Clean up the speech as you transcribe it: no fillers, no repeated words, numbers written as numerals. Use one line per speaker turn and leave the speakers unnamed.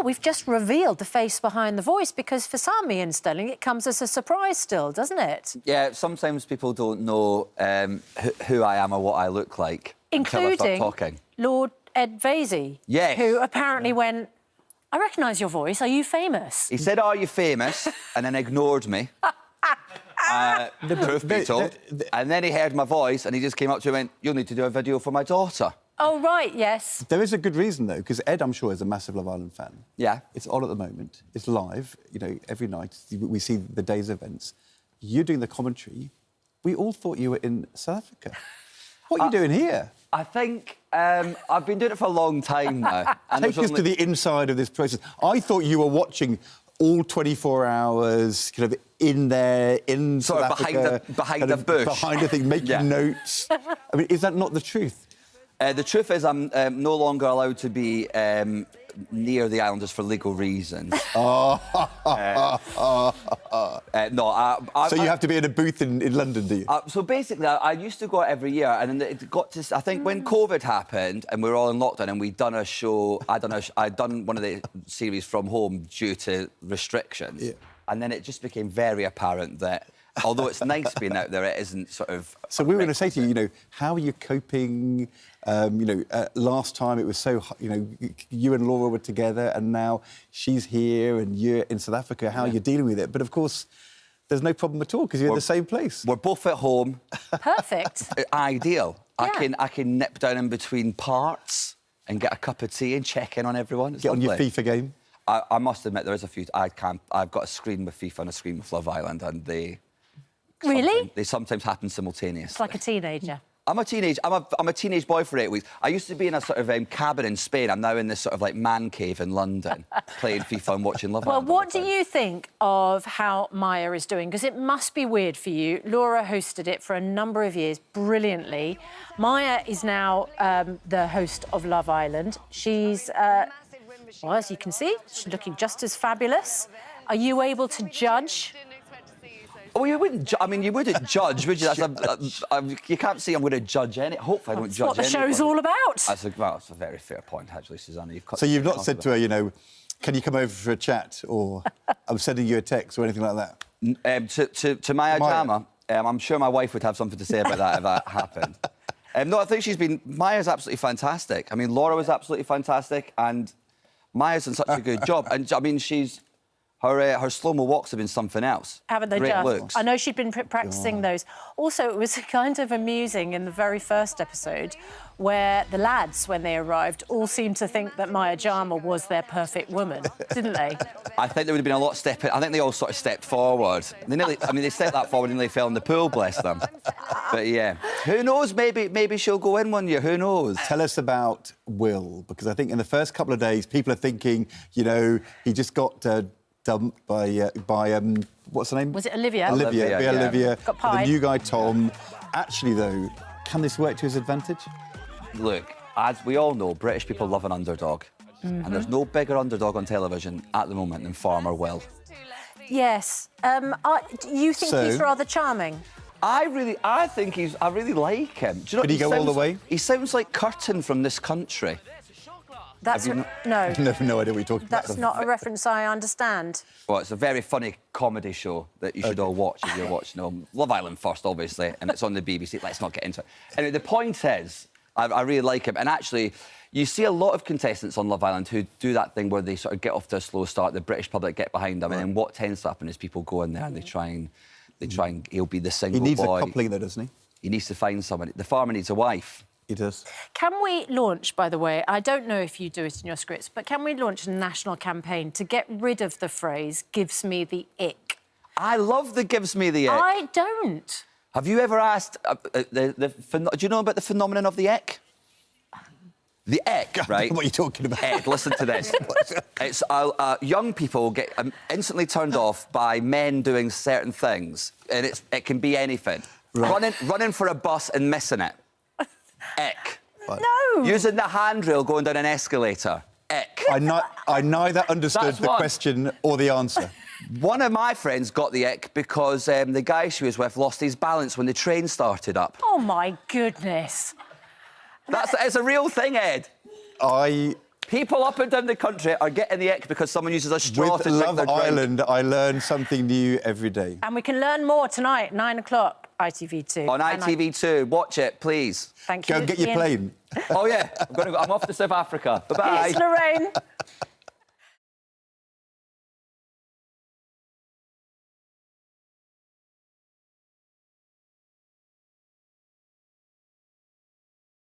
we've just revealed the face behind the voice, because for some, Ian Stirling, it comes as a surprise still, doesn't it?
Yeah, sometimes people don't know who I am or what I look like.
Including
talking.
Lord Ed Vasey.
Yes.
Who apparently went, I recognise your voice, are you famous?
He said, are you famous? And then ignored me. The truth be told. And then he heard my voice and he just came up to me and went, you'll need to do a video for my daughter.
Oh, right, yes.
There is a good reason, though, because Ed, I'm sure, is a massive Love Island fan.
Yeah.
It's on at the moment. It's live, you know, every night. We see the day's events. You're doing the commentary. We all thought you were in South Africa. What are you doing here?
I think I've been doing it for a long time now. And
Take us to the inside of this process. I thought you were watching all 24 hours, kind of in there, in
sort
South
of
Africa,
behind the bush.
Behind the thing, making notes. I mean, is that not the truth?
The truth is I'm no longer allowed to be near the islanders for legal reasons.
No,
so
you have to be in a booth in London, do you?
So basically, I used to go out every year, and then it got to... I think when COVID happened and we were all in lockdown and we'd done a show... I'd done one of the series from home due to restrictions. Yeah. And then it just became very apparent that, although it's nice being out there, it isn't sort of...
So we were going to say to you, you know, how are you coping? Last time it was so, you know, you and Laura were together and now she's here and you're in South Africa. How are you dealing with it? But, of course, there's no problem at all because you're in the same place.
We're both at home.
Perfect.
Ideal.
Yeah.
I can nip down in between parts and get a cup of tea and check in on everyone. It's
Get
lovely.
on your FIFA game.
I must admit, there is a few... I've got a screen with FIFA and a screen with Love Island, and they...
Really?
They sometimes happen simultaneously.
It's like a teenager.
I'm a teenage boy for 8 weeks. I used to be in a sort of cabin in Spain. I'm now in this sort of like man cave in London, playing FIFA and watching Love Island.
Well, what do you think of how Maya is doing? Because it must be weird for you. Laura hosted it for a number of years brilliantly. Maya is now the host of Love Island. She's, well, as you can see, she's looking just as fabulous. Are you able to judge?
Oh, you wouldn't. I mean, you wouldn't judge, would you? You can't see I'm going to judge any. Hopefully, I don't judge.
That's what the show's all about.
That's a very fair point, actually, Susanna.
So you've not said to her, you know, can you come over for a chat, or I'm sending you a text or anything like
that? To Maya Jama, I'm sure my wife would have something to say about that if that happened. No, I think Maya's absolutely fantastic. I mean, Laura was absolutely fantastic, and Maya's done such a good job. And I mean, her slow-mo walks have been something else.
Haven't they
Great
just?
looks.
I know she'd been practising those. Also, it was kind of amusing in the very first episode where the lads, when they arrived, all seemed to think that Maya Jama was their perfect woman, didn't they?
I think there would have been a lot stepping... I think they all sort of stepped forward. They stepped that forward and they fell in the pool, bless them. But, yeah. Who knows? Maybe she'll go in one year. Who knows?
Tell us about Will, because I think in the first couple of days, people are thinking, you know, he just got... dumped by what's her name?
Was it Olivia?
Olivia.
Got pied.
The new guy, Tom. Actually, though, can this work to his advantage?
Look, as we all know, British people love an underdog. And there's no bigger underdog on television at the moment than Farmer Will.
Yes. You think he's rather charming?
I really like him. Do you know,
Could he go all the way?
He sounds like Curtin from This Country.
That's no.
I have no idea what you're talking about.
That's not a reference I understand.
Well, it's a very funny comedy show that you should all watch if you're watching Love Island first, obviously, and it's on the BBC. Let's not get into it. Anyway, the point is, I really like him. And actually, you see a lot of contestants on Love Island who do that thing where they sort of get off to a slow start, the British public get behind them, and then what tends to happen is people go in there and they try and he'll be the single boy.
He needs a coupling, though, doesn't he?
He needs to find somebody. The farmer needs a wife.
He does.
Can we launch, by the way, I don't know if you do it in your scripts, but can we launch a national campaign to get rid of the phrase, gives me the ick?
I love the gives me the ick.
I don't.
Have you ever asked... do you know about the phenomenon of the ick? The ick, right?
What are you talking about?
Ed, listen to this. It's young people get instantly turned off by men doing certain things, and it can be anything. Right. Running for a bus and missing it. Ick.
No.
Using the handrail going down an escalator. Ick.
I neither understood the question or the answer.
One of my friends got the ick because the guy she was with lost his balance when the train started up.
Oh, my goodness.
It's a real thing, Ed.
I
People up and down the country are getting the ick because someone uses a straw
With
to drink
Love
their drink.
Island, I learn something new every day.
And we can learn more tonight, 9 o'clock, ITV2.
On ITV2, watch it, please.
Thank you.
Go and get your
Ian.
plane.
Oh, yeah, I'm off to South Africa. Bye-bye.
It's Lorraine.